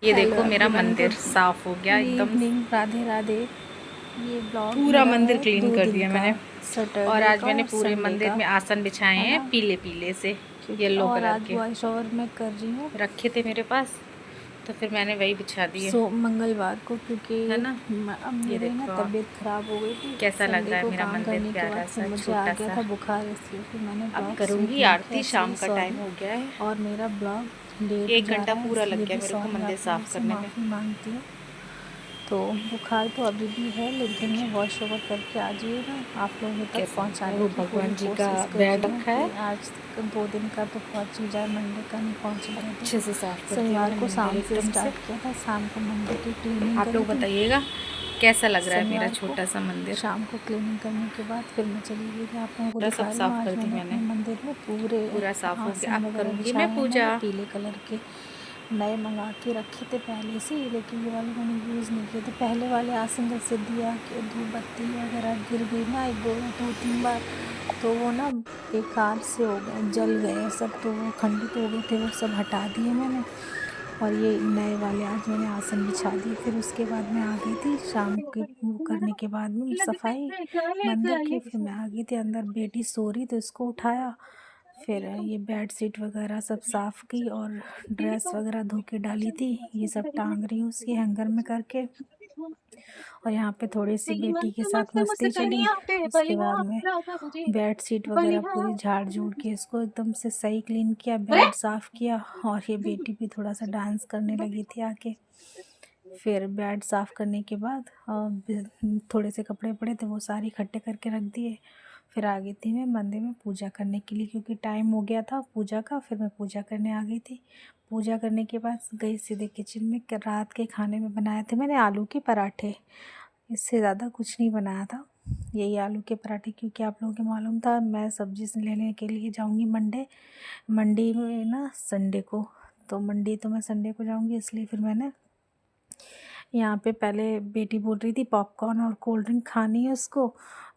ये हेलो देखो मेरा एवरीवन, मंदिर साफ हो गया गुड एकदम। इवनिंग, राधे राधे। ये ब्लॉग पूरा मेरा मंदिर है क्लीन 2 कर दिन दिया का, मैंने। और सैटरडे आज का मैंने और पूरे संडे मंदिर का, में आसन बिछाए है हैं ना। पीले पीले से, क्योंकि येलो और कलर आज के वॉइस ओवर मैं कर रही हूँ रखे थे मेरे पास, तो फिर मैंने वही बिछा दिए, मंगलवार को, क्योंकि है ना। अब ये मेरे ना देखो आप, तबीयत ख़राब हो गई थी। कैसा लग संडे रहा है को मेरा काम मंदिर, करने के बाद प्यारा फिर सा मुझे आ छोटा गया सा। था बुखार, इसलिए फिर मैंने अब ब्लॉग शूट करूँगी नहीं किया, आरती, शाम इसलिए का टाइम सॉरी। हो गया है। और मेरा ब्लॉग लेट 1 घंटा जा रहा है, पूरा लग इसलिए गया भी मेरे को सॉरी, मंदिर आप लोगों साफ से करने में। माफ़ी मांगती हूँ। तो बुखार तो अभी भी है, लेकिन मैं वॉश ओवर करके आ जाइएगा, आप लोगों तक कैसा लग रहा है, पहुंचाने वो की पूरी भगवान जी का कोशिश कर बेड रही हूँ रखा कि है, आज 2 दिन का तो पहुंच ही जाए, मंडे का नहीं पहुंचेगा तो। अच्छे से साफ कर दिया शनिवार मैंने को मंदिर शाम से एकदम से। स्टार्ट किया था, शाम को मंदिर की क्लीनिंग आप करी लोग थी। बताइएगा कैसा लग रहा है मेरा शनिवार को छोटा सा मंदिर। शाम को क्लीनिंग करने के बाद फिर मैं चली गई थी, आप लोगों को पूरा सब दिखा रही हूँ। साफ आज कर दी मैंने मैंने, अपने मंदिर में पूरे पूरा साफ हो गया। आसन अब वगैरह करूँगी बिछाए मैं हैं, पूजा। मैंने पीले कलर के नए मंगा के रखे थे पहले से ही, लेकिन ये वाले मैंने यूज़ नहीं किए थे। पहले वाले आसन जैसे दिया कि धूप बत्ती वगैरह गिर गई ना, एक दो तीन बार, तो वो ना बेकार से हो गए, जल गए सब, तो वो खंडित हो गए थे, वो सब हटा दिए मैंने। और ये नए वाले आज मैंने आसन बिछा दिए। फिर उसके बाद मैं आ गई थी, शाम के वो करने के बाद में सफाई मंदिर की, फिर मैं आ गई थी अंदर। बेटी सो रही तो इसको उठाया, फिर ये बेड शीट वगैरह सब साफ़ की, और ड्रेस वगैरह धो के डाली थी, ये सब टांग रही हूँ उसकी हैंगर में करके। और यहाँ पे थोड़ी सी बेटी के साथ मस्ती चली। उसके बाद में बेड शीट वगैरह पूरी झाड़ झूड़ के इसको एकदम से सही क्लीन किया, बेड साफ़ किया। और ये बेटी भी थोड़ा सा डांस करने लगी थी आके। फिर बेड साफ़ करने के बाद थोड़े से कपड़े पड़े थे, वो सारे इकट्ठे करके रख दिए। फिर आ गई थी मैं मंदिर में पूजा करने के लिए, क्योंकि टाइम हो गया था पूजा का। फिर मैं पूजा करने आ गई थी। पूजा करने के बाद गई सीधे किचन में। रात के खाने में बनाए थे मैंने आलू के पराठे, इससे ज़्यादा कुछ नहीं बनाया था, यही आलू के पराठे। क्योंकि आप लोगों को मालूम था मैं सब्ज़ी से लेने के लिए जाऊंगी मंडी में ना संडे को, तो मंडी तो मैं संडे को जाऊंगी, इसलिए फिर मैंने यहाँ पे पहले बेटी बोल रही थी पॉपकॉर्न और कोल्ड ड्रिंक खानी है उसको,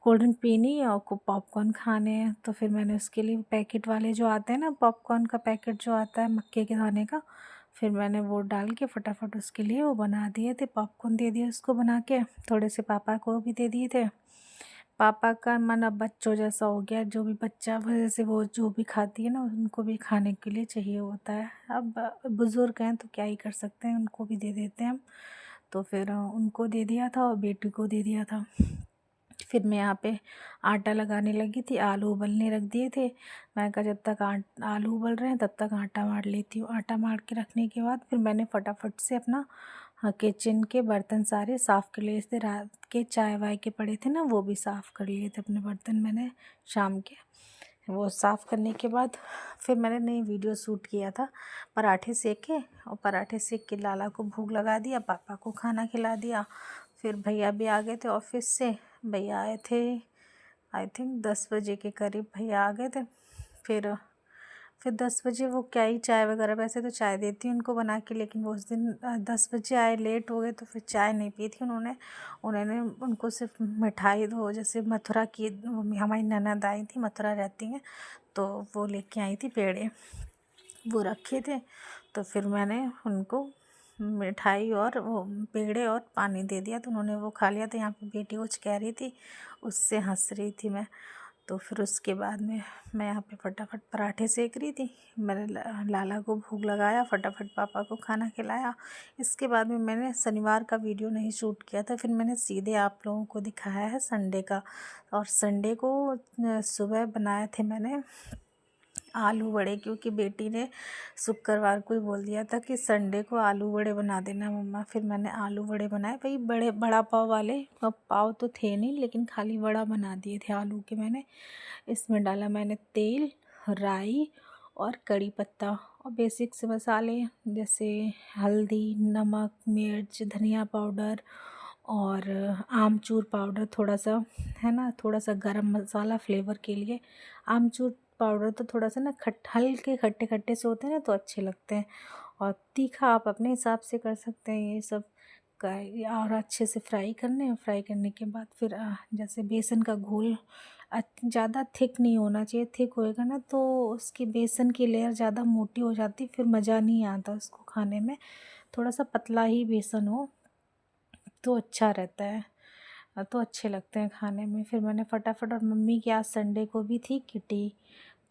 कोल्ड ड्रिंक पीनी है और को पॉपकॉर्न खाने हैं। तो फिर मैंने उसके लिए पैकेट वाले जो आते हैं ना, पॉपकॉर्न का पैकेट जो आता है मक्के के दाने का, फिर मैंने वो डाल के फटाफट उसके लिए वो बना दिए थे, पॉपकॉर्न दे दिए उसको बना के। थोड़े से पापा को भी दे दिए थे। पापा का मन अब बच्चों जैसा हो गया, जो भी बच्चा जैसे वो जो भी खाती है ना, उनको भी खाने के लिए चाहिए होता है। अब बुज़ुर्ग हैं तो क्या ही कर सकते हैं, उनको भी दे देते हैं हम। तो फिर उनको दे दिया था और बेटी को दे दिया था। फिर मैं यहाँ पे आटा लगाने लगी थी, आलू उबलने रख दिए थे। मैं कहा जब तक आलू उबल रहे हैं तब तक आटा मार लेती हूँ। आटा मार के रखने के बाद फिर मैंने फटाफट से अपना किचन के बर्तन सारे साफ़ कर लिए थे। रात के चाय वाय के पड़े थे ना, वो भी साफ़ कर लिए थे अपने बर्तन मैंने शाम के। वो साफ़ करने के बाद फिर मैंने नई वीडियो शूट किया था, पराठे सेके, और पराठे सेक के लाला को भूख लगा दिया, पापा को खाना खिला दिया। फिर भैया भी आ गए थे ऑफिस से, भैया आए थे आई थिंक 10 बजे के करीब भैया आ गए थे। फिर 10 बजे वो क्या ही चाय वगैरह, वैसे तो चाय देती हूँ उनको बना के, लेकिन वो उस दिन 10 बजे आए, लेट हो गए, तो फिर चाय नहीं पी थी उन्होंने उनको सिर्फ मिठाई दो, जैसे मथुरा की हमारी ननद आई थी, मथुरा रहती हैं, तो वो लेके आई थी पेड़े, वो रखे थे। तो फिर मैंने उनको मिठाई और वो पेड़े और पानी दे दिया, तो उन्होंने वो खा लिया। तो यहाँ पे बेटी कुछ कह रही थी, उससे हंस रही थी मैं। तो फिर उसके बाद में मैं यहाँ पे फटाफट पराठे सेक रही थी। मैंने लाला को भूख लगाया, फटाफट पापा को खाना खिलाया। इसके बाद में मैंने शनिवार का वीडियो नहीं शूट किया था, फिर मैंने सीधे आप लोगों को दिखाया है संडे का। और संडे को सुबह बनाए थे मैंने आलू बड़े, क्योंकि बेटी ने शुक्रवार को ही बोल दिया था कि संडे को आलू बड़े बना देना मम्मा। फिर मैंने आलू बड़े बनाए, भाई बड़ा पाव वाले, अब पाव तो थे नहीं, लेकिन खाली बड़ा बना दिए थे आलू के मैंने। इसमें डाला मैंने तेल, राई और कड़ी पत्ता और बेसिक से मसाले, जैसे हल्दी, नमक, मिर्च, धनिया पाउडर और आमचूर पाउडर थोड़ा सा, है ना, थोड़ा सा गरम मसाला फ्लेवर के लिए। आमचूर पाउडर तो थोड़ा सा ना हल्के खट्टे खट्टे से होते हैं ना, तो अच्छे लगते हैं। और तीखा आप अपने हिसाब से कर सकते हैं ये सब का। और अच्छे से फ्राई करने के बाद फिर जैसे बेसन का घोल ज़्यादा थिक नहीं होना चाहिए, थिक होएगा ना तो उसकी बेसन की लेयर ज़्यादा मोटी हो जाती, फिर मज़ा नहीं आता उसको खाने में। थोड़ा सा पतला ही बेसन हो तो अच्छा रहता है, तो अच्छे लगते हैं खाने में। फिर मैंने फटाफट, और मम्मी की आज संडे को भी थी किटी,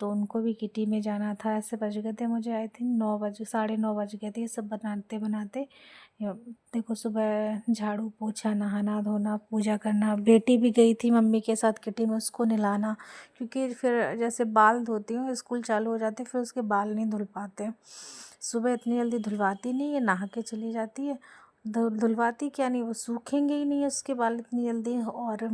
तो उनको भी किटी में जाना था। ऐसे बज गए थे मुझे, आई थिंक 9 बजे, 9:30 बज गए थे ये सब बनाते बनाते। देखो सुबह झाड़ू पोछा, नहाना धोना, पूजा करना। बेटी भी गई थी मम्मी के साथ किटी में, उसको नहलाना, क्योंकि फिर जैसे बाल धोती हूँ, स्कूल चालू हो जाते फिर उसके बाल नहीं धुल पाते। सुबह इतनी जल्दी धुलवाती नहीं है, नहा के चली जाती है। धुलवाती क्या नहीं, वो सूखेंगे ही नहीं है उसके बाल इतनी जल्दी। और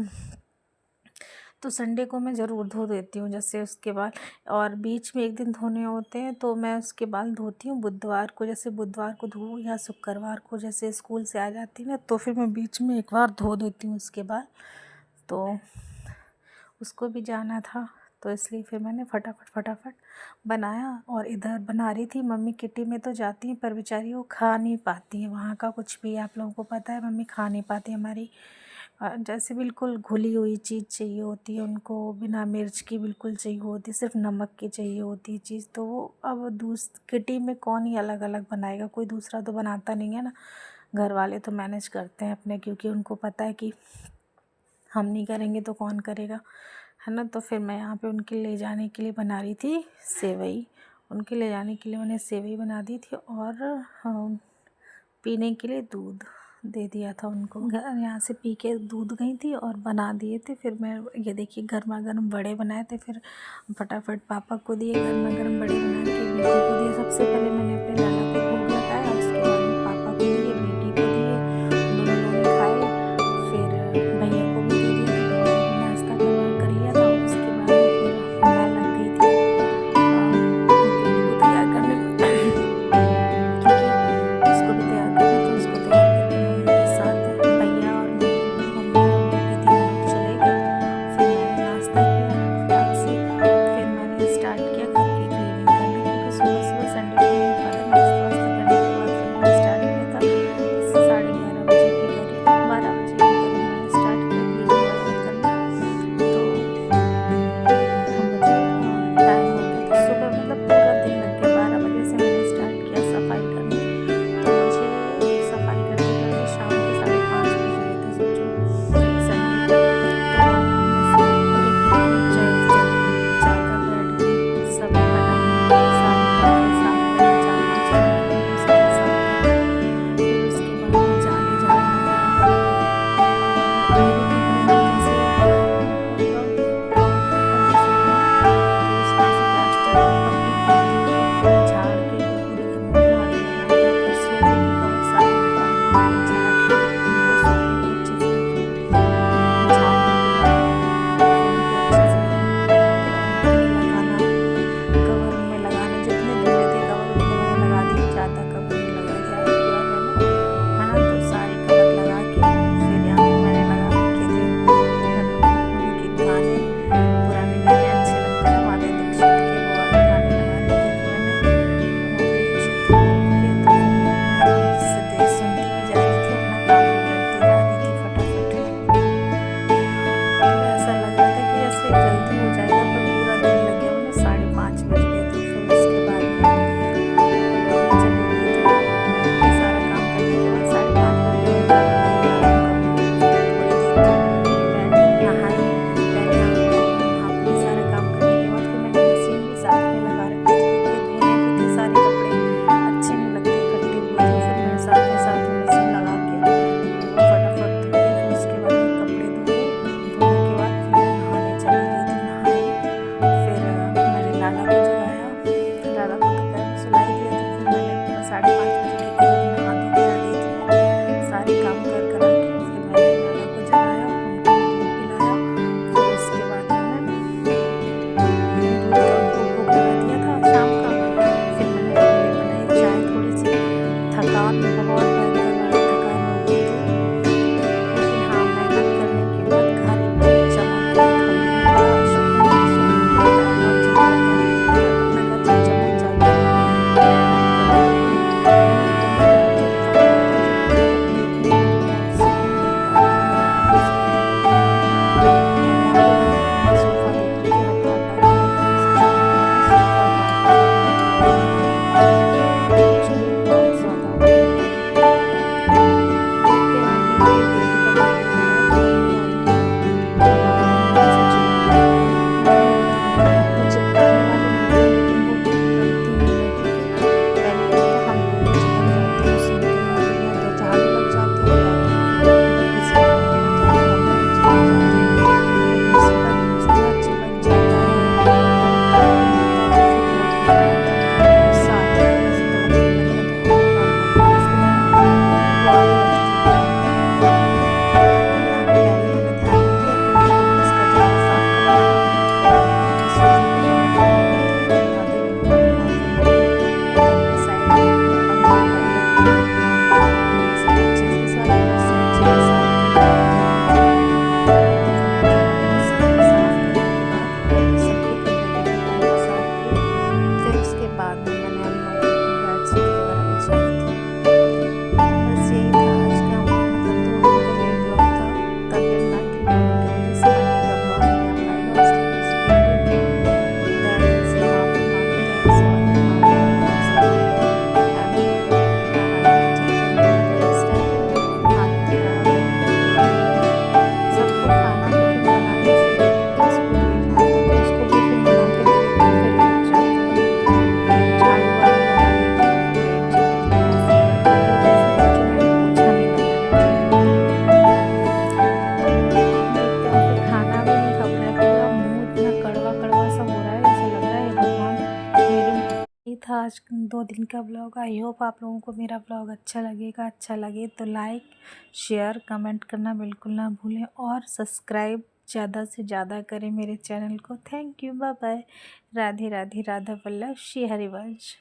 तो संडे को मैं ज़रूर धो देती हूँ जैसे उसके बाल, और बीच में एक दिन धोने होते हैं तो मैं उसके बाल धोती हूँ बुधवार को। जैसे बुधवार को धो या शुक्रवार को, जैसे स्कूल से आ जाती ना, तो फिर मैं बीच में एक बार धो देती हूँ उसके बाल। तो उसको भी जाना था, तो इसलिए फिर मैंने फटाफट बनाया। और इधर बना रही थी मम्मी। किटी में तो जाती हैं पर बेचारी वो खा नहीं पाती हैं वहाँ का कुछ भी, आप लोगों को पता है मम्मी खा नहीं पाती हमारी। जैसे बिल्कुल घुली हुई चीज़ चाहिए होती है उनको, बिना मिर्च की बिल्कुल चाहिए होती, सिर्फ नमक की चाहिए होती है चीज़। तो वो अब किटी में कौन ही अलग अलग बनाएगा, कोई दूसरा तो बनाता नहीं है ना। घर वाले तो मैनेज करते हैं अपने, क्योंकि उनको पता है कि हम नहीं करेंगे तो कौन करेगा, है ना। तो फिर मैं यहाँ पे उनके ले जाने के लिए बना रही थी सेवई। उनके ले जाने के लिए मैंने सेवई बना दी थी, और पीने के लिए दूध दे दिया था उनको। यहाँ से पी के दूध गई थी और बना दिए थे। फिर मैं ये देखिए गर्मा गर्म बड़े बनाए थे, फिर फटाफट पापा को दिए, गर्मा गर्म बड़े बना के बेटी को दिए। सबसे पहले मैंने अपने लाला को भोग लगाया, उसके बाद में पापा को दिए, बेटी को दिए, दोनों लोगों ने खाए। फिर भैया को भी दे दिया, तो भैया ने भी नाश्ता कर लिया था। उसके बाद में फिर मैं लग गई थी बेटी को तैयार करने में, क्योंकि उसको भी तैयार करना, तो उसको तैयार करके मम्मी के साथ भैया और मम्मी और बेटी तीनों लोग चले गए। फिर मैंने नाश्ता किया फटाक से। फिर मैंने स्टार्ट किया घर की क्लीनिंग करना, क्योंकि सुबह सुबह संडे को नहीं पता, नाश्ता वास्ता करने के बाद फिर मैंने स्टार्ट किया था 11:30 बजे के करीब, 12 बजे के करीब मैंने स्टार्ट किया क्लीनिंग वगैरह करना। तो मुझे टाइम हो गया था सुबह, मतलब पूरा दिन लग गया। 12 बजे से मैंने स्टार्ट किया सफाई करनी, तो मुझे सफाई करते करते शाम के 5:30 बज गए थे, सोचो संडे को। तो जैसे पूरे घर की चादर बेड की सब हटाना, सारी कपड़े साफ करना, 4-5 कपड़े उसके साफ करना। फिर उसके बाद में जाले झाड़ना था घर को। मेरे कपड़े में जैसे उसमें से प्लास्टर पट्टी की थी, झाड़ के पूरे घर में झाड़ू लगाया। फिर सोफे के कवर सारे हटा लिए, झाड़ के उनको सोफे को अच्छे से झाड़ने के बाद फिर उनको अच्छे से लगाना, कवर में लगाना। जितने धुले थे कवर उतने मैंने लगा दिए, ज़्यादा कवर नहीं लगाया था आपकी बार मैंने, है ना। तो सारे कवर लगा के फिर यहाँ पे मैंने लगा रखे थे उनके गाने, पुराने गाने अच्छे लगते हैं, माधुरी दीक्षित के, वो वाले गाने लगा रखे थे मैंने, माधुरी दीक्षित के। तो फिर मैं आराम से सुनती भी जा रही थी, अपना काम भी करती जा रही थी फटाफट। मतलब ऐसा लग रहा था कि जैसे जल्दी हो जाएगा, पर पूरा दिन लग गया। उन्हें 5:30 बज गए थे। फिर उसके बाद में चली गई थी, ये सारा काम करने के बाद 5:30 बजे मैं घर आई, आराम करने लगी थोड़ी देर, बैठी नहाई। पहले अपने सारा काम करने के बाद फिर मैंने मशीन भी साथ में लगा रखी थी, क्योंकि धोने भी थे सारे कपड़े, अच्छे नहीं लगते इकट्ठे हुए। तो फिर मैंने साथ में मशीन लगा के वो फटाफट धोए। फिर उसके बाद में कपड़े धोए, धोने के बाद फिर मैं नहाने चली गई थी, नहाई। फिर मैंने लाला को जगाया, लाला को दोपहर में सुलाई दिया था। फिर मैंने 5:30 बजे के करीब नहा धो के आ गई थी, सारे काम करा के। फिर मैंने लाला को जगाया, उनको दूध पिलाया। फिर उसके बाद में मैं दूध का उनको भोग लगा दिया था शाम का। फिर मैंने अपने लिए बनाई चाय थोड़ी सी। थकान बहुत भयंकर वाली थकान हो गई थी, लेकिन हाँ मेहनत करने के बाद घर एकदम चमक गया था। मेरा बड़ा सुकून होता है, बहुत अच्छा लगता है अपना घर जब चमक जाता है। मेहनत करो, मेहनत तो नहीं होती, थकान तो ज़रूर है, लेकिन बहुत सुकून मिलता है, बहुत सुकून मिलता है। और यहाँ पे मैं सोफ़ा देख रही थी, हटा हटा के मैं कहीं से सोफ़ा ढूंढ रही थी, चलिए बहुत ज़्यादा हो गया। दिन का ब्लॉग। आई होप आप लोगों को मेरा ब्लॉग अच्छा लगेगा। अच्छा लगे तो लाइक शेयर कमेंट करना बिल्कुल ना भूलें और सब्सक्राइब ज़्यादा से ज़्यादा करें मेरे चैनल को। Thank you, bye bye. Radhe Radhe, Radha Vallabh, Shri Harivansh.